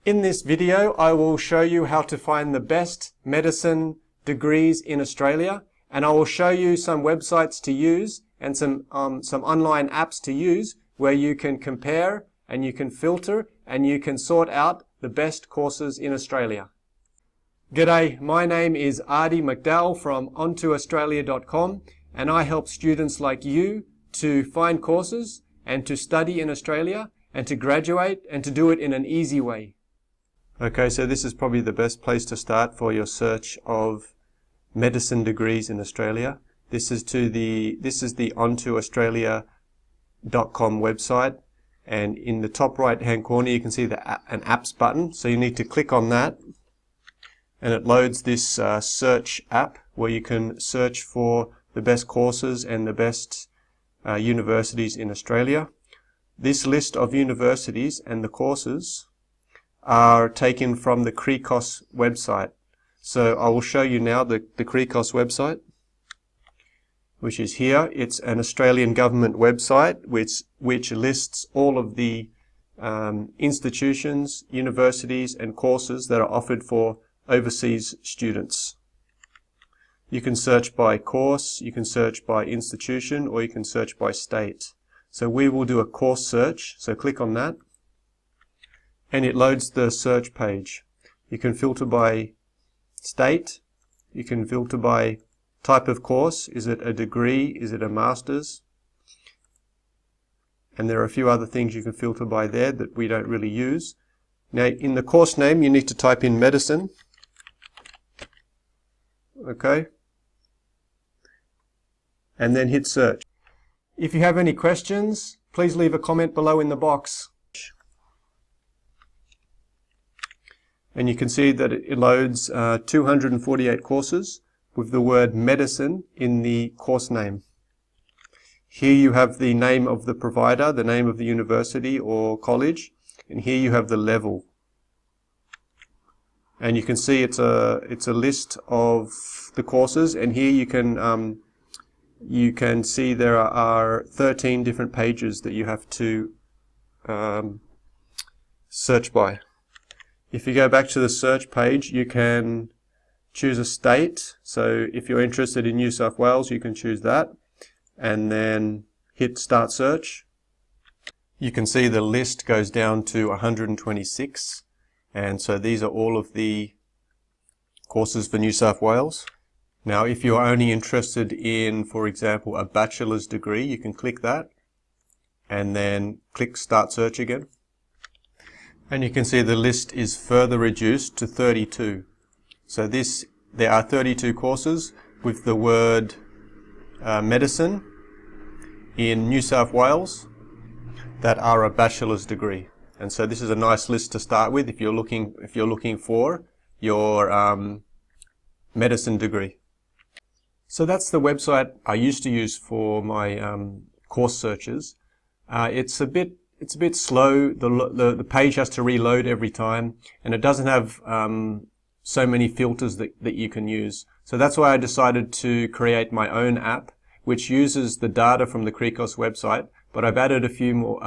In this video, I will show you how to find the best medicine degrees in Australia, and I will show you some websites to use and some online apps to use where you can compare and you can filter and you can sort out the best courses in Australia. G'day, my name is Ardy McDowell from ontoaustralia.com, and I help students like you to find courses and to study in Australia and to graduate and to do it in an easy way. Okay, so this is probably the best place to start for your search of medicine degrees in Australia. This is the ontoaustralia.com website, and in the top right hand corner you can see an apps button, so you need to click on that and it loads this search app where you can search for the best courses and the best universities in Australia. This list of universities and the courses are taken from the CRECOS website. So I will show you now the CRECOS website, which is here. It's an Australian government website which lists all of the institutions, universities and courses that are offered for overseas students. You can search by course, you can search by institution, or you can search by state. So we will do a course search, so click on that and it loads the search page. You can filter by state, you can filter by type of course, is it a degree, is it a master's, and there are a few other things you can filter by there that we don't really use. Now in the course name you need to type in medicine, okay, and then hit search. If you have any questions, please leave a comment below in the box. And you can see that it loads 248 courses with the word medicine in the course name. Here you have the name of the provider, the name of the university or college, and here you have the level. And you can see it's a list of the courses, and here you can see there are 13 different pages that you have to search by. If you go back to the search page, you can choose a state. So if you're interested in New South Wales, you can choose that and then hit start search. You can see the list goes down to 126, and so these are all of the courses for New South Wales. Now if you're only interested in, for example, a bachelor's degree, you can click that and then click start search again. And you can see the list is further reduced to 32. So there are 32 courses with the word medicine in New South Wales that are a bachelor's degree. And so this is a nice list to start with if you're looking for your medicine degree. So that's the website I used to use for my course searches. It's a bit slow. The page has to reload every time, and it doesn't have so many filters that you can use. So that's why I decided to create my own app, which uses the data from the CRECOS website, but I've added a few more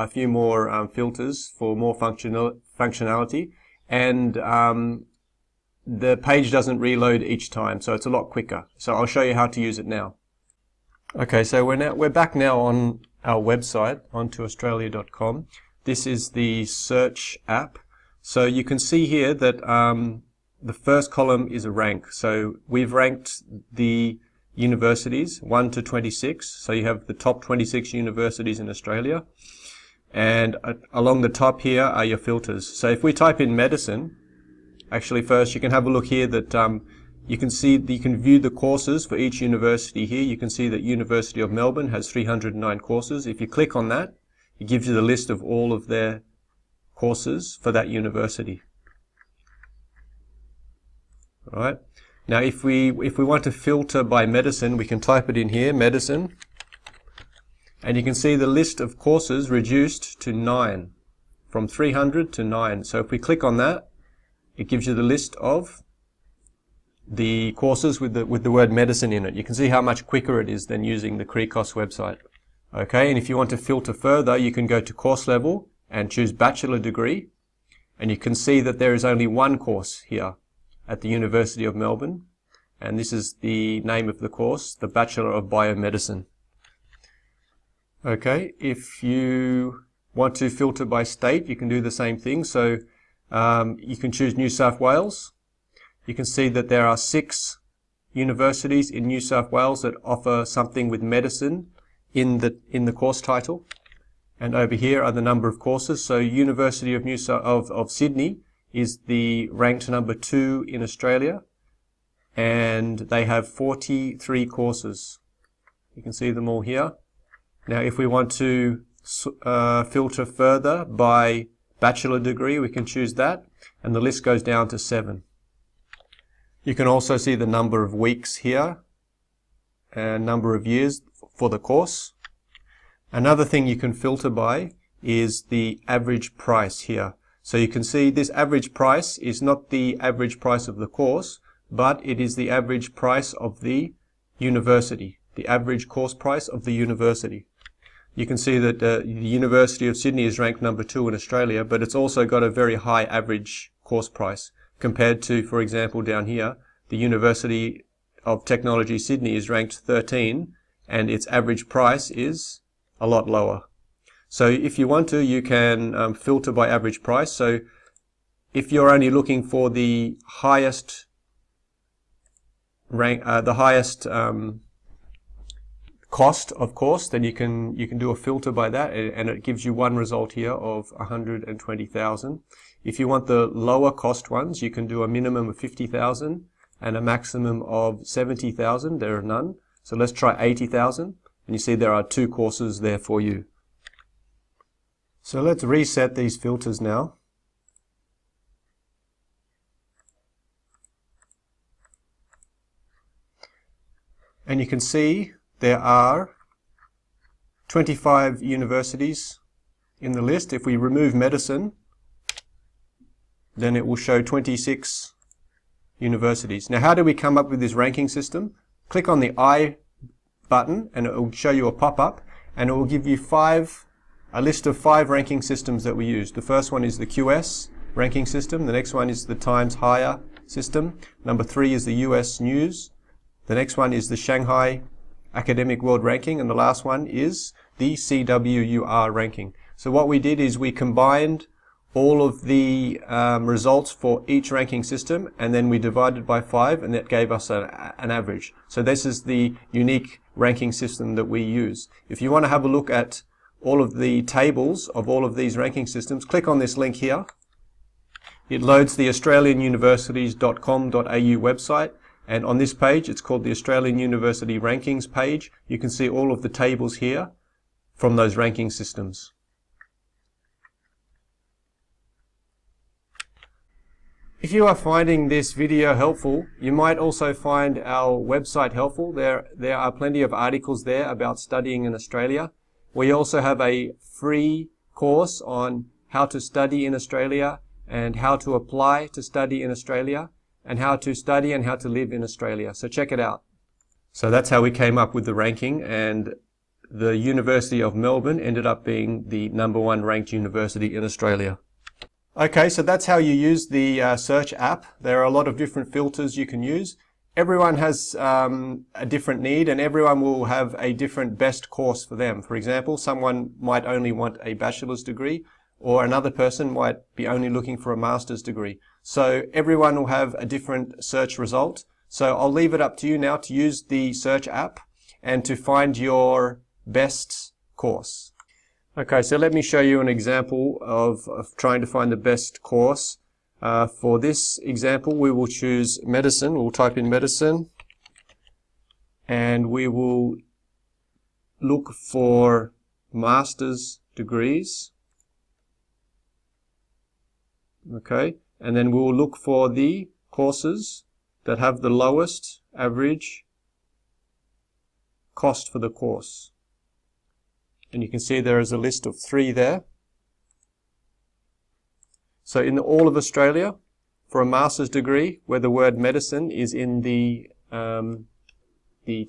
filters for more functionality, and the page doesn't reload each time, so it's a lot quicker. So I'll show you how to use it now. Okay, so we're back now on our website, ontoaustralia.com. This is the search app. So you can see here that the first column is a rank. So we've ranked the universities 1 to 26. So you have the top 26 universities in Australia. And along the top here are your filters. So if we type in medicine, actually first you can have a look here that you can view the courses for each university here. You can see that University of Melbourne has 309 courses. If you click on that, it gives you the list of all of their courses for that university. All right. Now if we want to filter by medicine, we can type it in here, medicine, and you can see the list of courses reduced to 9, from 300 to 9. So if we click on that, it gives you the list of the courses with the word medicine in it. You can see how much quicker it is than using the CRECOS website. Okay, and if you want to filter further, you can go to course level and choose bachelor degree, And you can see that there is only one course here at the University of Melbourne. And this is the name of the course, the Bachelor of Biomedicine. Okay, if you want to filter by state, you can do the same thing. So you can choose New South Wales. You can see that there are 6 universities in New South Wales that offer something with medicine in the course title. And over here are the number of courses. So University of Sydney is the ranked number 2 in Australia, and they have 43 courses. You can see them all here. Now, if we want to filter further by bachelor degree, we can choose that, and the list goes down to 7. You can also see the number of weeks here and number of years for the course. Another thing you can filter by is the average price here. So you can see this average price is not the average price of the course, but it is the average price of the university, the average course price of the university. You can see that the University of Sydney is ranked number 2 in Australia, but it's also got a very high average course price compared to, for example, down here, the University of Technology Sydney is ranked 13, and its average price is a lot lower. So if you want to, you can filter by average price. So if you're only looking for the highest rank, cost of course, then you can do a filter by that, and it gives you one result here of 120,000. If you want the lower cost ones, you can do a minimum of 50,000 and a maximum of 70,000. There are none. So let's try 80,000, and you see there are 2 courses there for you. So let's reset these filters now. And you can see there are 25 universities in the list. If we remove medicine, then it will show 26 universities. Now, how do we come up with this ranking system? Click on the I button and it will show you a pop-up, and it will give you a list of 5 ranking systems that we use. The first one is the QS ranking system. The next one is the Times Higher system. Number 3 is the US News. The next one is the Shanghai Academic World Ranking, and the last one is the CWUR ranking. So what we did is we combined all of the results for each ranking system, and then we divided by 5, and that gave us an average. So this is the unique ranking system that we use. If you want to have a look at all of the tables of all of these ranking systems, click on this link here. It loads the australianuniversities.com.au website, and on this page, it's called the Australian University Rankings page. You can see all of the tables here from those ranking systems. If you are finding this video helpful, you might also find our website helpful. There are plenty of articles there about studying in Australia. We also have a free course on how to study in Australia and how to apply to study in Australia and how to study and how to live in Australia. So check it out. So that's how we came up with the ranking, and the University of Melbourne ended up being the #1 ranked university in Australia. Okay, so that's how you use the search app. There are a lot of different filters you can use. Everyone has a different need, and everyone will have a different best course for them. For example, someone might only want a bachelor's degree, or another person might be only looking for a master's degree. So everyone will have a different search result. So I'll leave it up to you now to use the search app and to find your best course. Okay, so let me show you an example of trying to find the best course. For this example, we will choose medicine. We'll type in medicine, and we will look for master's degrees. Okay, and then we'll look for the courses that have the lowest average cost for the course. And you can see there is a list of 3 there. So in all of Australia, for a master's degree, where the word medicine is in the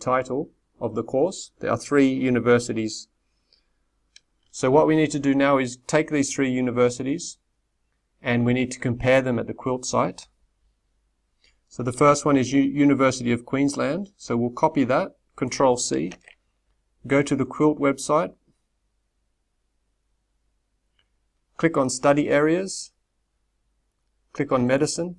title of the course, there are 3 universities. So what we need to do now is take these 3 universities and we need to compare them at the Quilt site. So the first one is University of Queensland. So we'll copy that, Control C, go to the Quilt website, click on Study Areas, click on Medicine.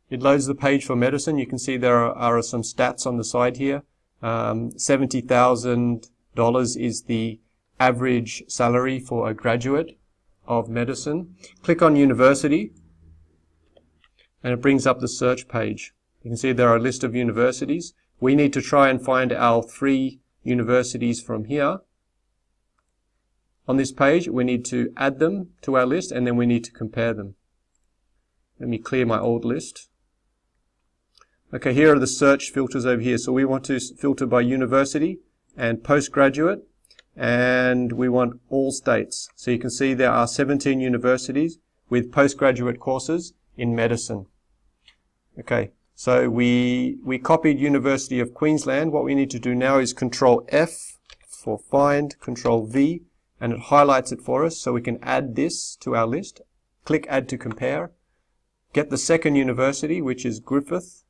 It loads the page for medicine. You can see there are some stats on the side here. $70,000 is the average salary for a graduate of medicine. Click on University, and it brings up the search page. You can see there are a list of universities. We need to try and find our 3 universities from here. On this page, we need to add them to our list, and then we need to compare them. Let me clear my old list. Okay, here are the search filters over here. So we want to filter by university and postgraduate, and we want all states. So you can see there are 17 universities with postgraduate courses in medicine. Okay, so we copied University of Queensland. What we need to do now is Control F for find, Control V, and it highlights it for us so we can add this to our list. Click Add to Compare. Get the second university, which is Griffith.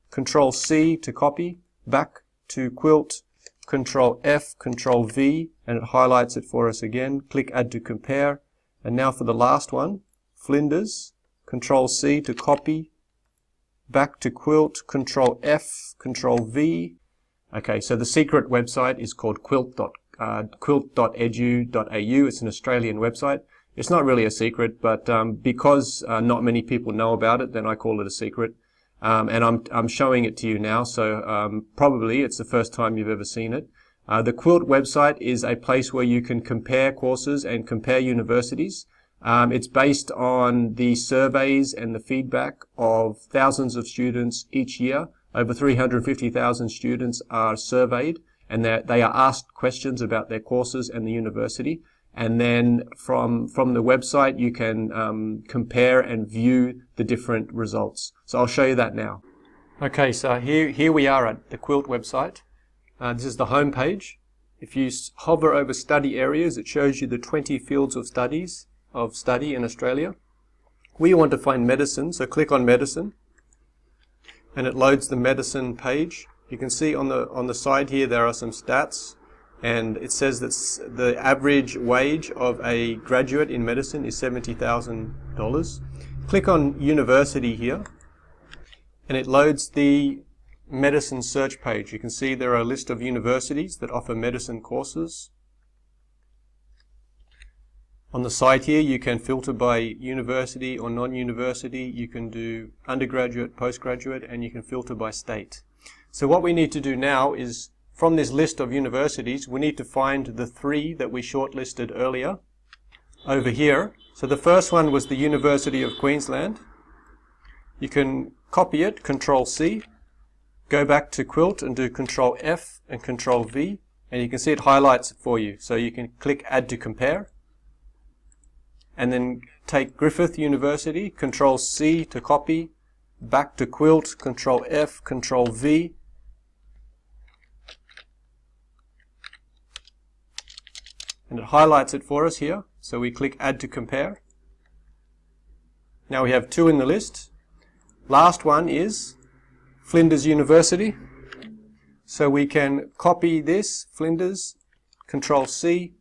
Control C to copy, back to Quilt, Control F, Control V, and it highlights it for us again. Click Add to Compare. And now for the last one, Flinders, Control C to copy, back to Quilt, Control F, Control V. Okay, so the secret website is called quilt.edu.au. It's an Australian website. It's not really a secret, but because not many people know about it, then I call it a secret. And I'm showing it to you now, so probably it's the first time you've ever seen it. The Quilt website is a place where you can compare courses and compare universities. It's based on the surveys and the feedback of thousands of students each year. Over 350,000 students are surveyed, and they are asked questions about their courses and the university. And then from the website, you can compare and view the different results. So I'll show you that now. Okay, so here we are at the Quilt website. This is the home page. If you hover over study areas, it shows you the 20 fields of study in Australia. We want to find medicine, so click on medicine, and it loads the medicine page. You can see on the side here there are some stats. And it says that the average wage of a graduate in medicine is $70,000. Click on University here, and it loads the medicine search page. You can see there are a list of universities that offer medicine courses. On the side here, you can filter by university or non-university. You can do undergraduate, postgraduate, and you can filter by state. So what we need to do now is, from this list of universities, we need to find the 3 that we shortlisted earlier over here. So the first one was the University of Queensland. You can copy it, Control C, go back to Quilt and do Control F and Control V, and you can see it highlights it for you. So you can click Add to Compare, and then take Griffith University, Control C to copy, back to Quilt, Control F, Control V, and it highlights it for us here. So we click Add to Compare. Now we have 2 in the list. Last one is Flinders University. So we can copy this, Flinders, Control C,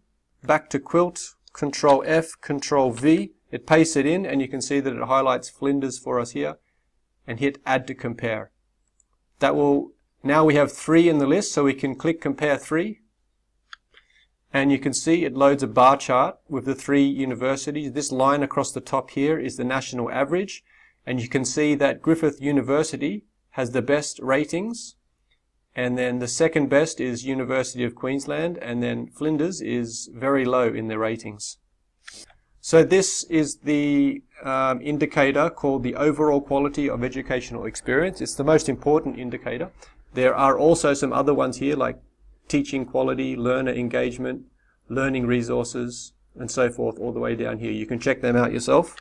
back to Quilt, Control F, Control V. It pastes it in, and you can see that it highlights Flinders for us here, and hit Add to Compare. Now we have 3 in the list, so we can click Compare 3. And you can see it loads a bar chart with the 3 universities. This line across the top here is the national average. And you can see that Griffith University has the best ratings. And then the second best is University of Queensland. And then Flinders is very low in their ratings. So this is the indicator called the overall quality of educational experience. It's the most important indicator. There are also some other ones here, like teaching quality, learner engagement, learning resources, and so forth, all the way down here. You can check them out yourself.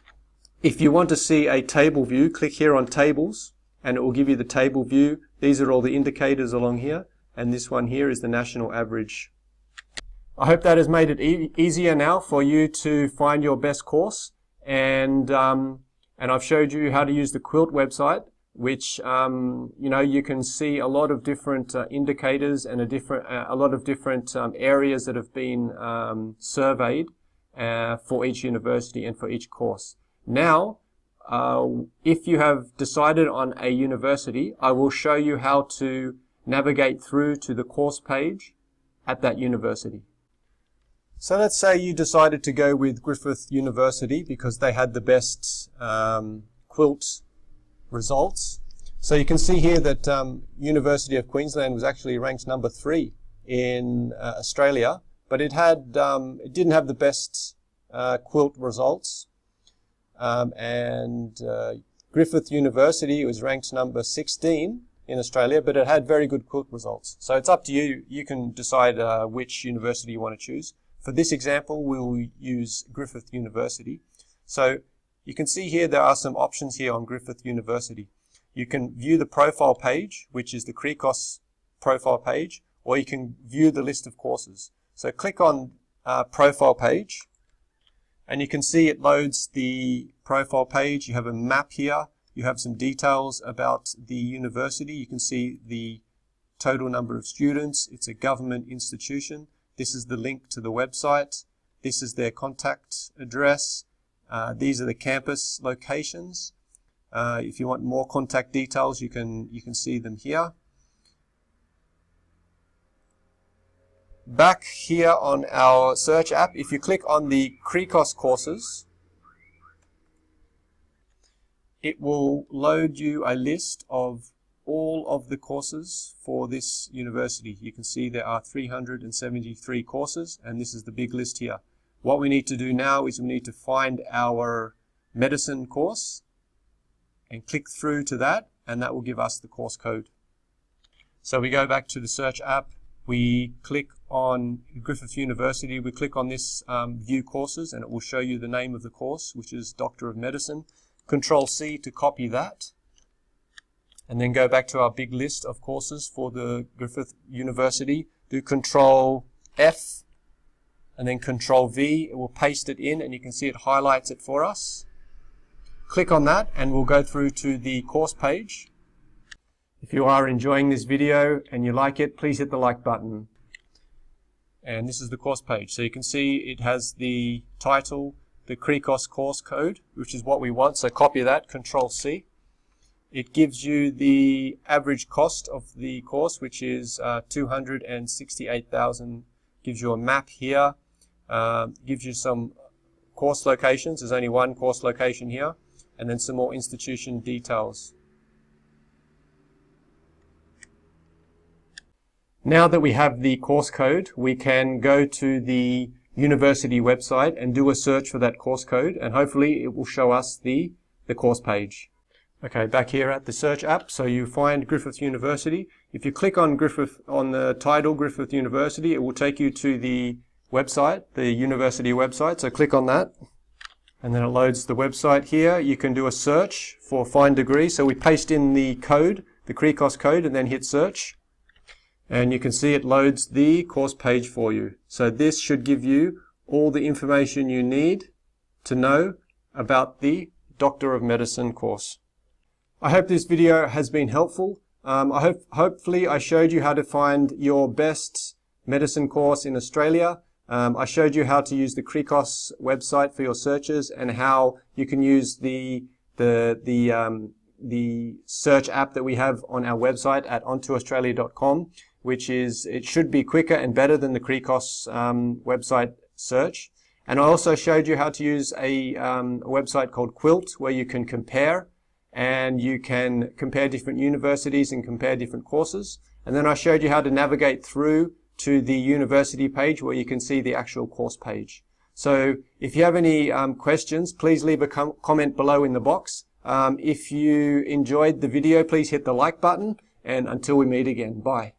If you want to see a table view, click here on Tables, and it will give you the table view. These are all the indicators along here, and this one here is the national average. I hope that has made it easier now for you to find your best course. and I've showed you how to use the Quilt website, which you can see a lot of different indicators and a lot of different areas that have been surveyed for each university and for each course. Now, if you have decided on a university, I will show you how to navigate through to the course page at that university. So let's say you decided to go with Griffith University because they had the best quilt results. So you can see here that University of Queensland was actually ranked number 3 in Australia, but it didn't have the best quilt results. Griffith University was ranked number 16 in Australia, but it had very good quilt results. So it's up to you. You can decide which university you want to choose. For this example, we'll use Griffith University. So you can see here there are some options here on Griffith University. You can view the profile page, which is the CRECOS profile page, or you can view the list of courses. So click on profile page, and you can see it loads the profile page. You have a map here. You have some details about the university. You can see the total number of students. It's a government institution. This is the link to the website. This is their contact address. These are the campus locations. If you want more contact details, you can see them here. Back here on our search app, if you click on the CRECOS courses, it will load you a list of all of the courses for this university. You can see there are 373 courses, and this is the big list here. What we need to do now is we need to find our medicine course and click through to that, and that will give us the course code. So we go back to the search app, we click on Griffith University, we click on this view courses, and it will show you the name of the course, which is Doctor of Medicine. Control C to copy that, and then go back to our big list of courses for the Griffith University. Do Control F and then Control V. It will paste it in, and you can see it highlights it for us. Click on that and we'll go through to the course page. If you are enjoying this video and you like it, please hit the like button. And this is the course page. So you can see it has the title, the CRECOS course code, which is what we want. So copy that, Control C. It gives you the average cost of the course, which is $268,000. Gives you a map here. Gives you some course locations. There's only one course location here. And then some more institution details. Now that we have the course code, we can go to the university website and do a search for that course code, and hopefully it will show us the course page. Okay, back here at the search app, so you find Griffith University. If you click on the title Griffith University, it will take you to the website, the university website. So click on that, and then it loads the website here. You can do a search for find degree. So we paste in the code, the CRECOS code, and then hit search. And you can see it loads the course page for you. So this should give you all the information you need to know about the Doctor of Medicine course. I hope this video has been helpful. Hopefully I showed you how to find your best medicine course in Australia. I showed you how to use the CRECOS website for your searches, and how you can use the search app that we have on our website at ontoaustralia.com, which is, it should be quicker and better than the CRECOS website search. And I also showed you how to use a website called Quilt, where you can compare, and you can compare different universities and compare different courses. And then I showed you how to navigate through to the university page, where you can see the actual course page. So if you have any questions, please leave a comment below in the box. If you enjoyed the video, please hit the like button, and until we meet again, bye.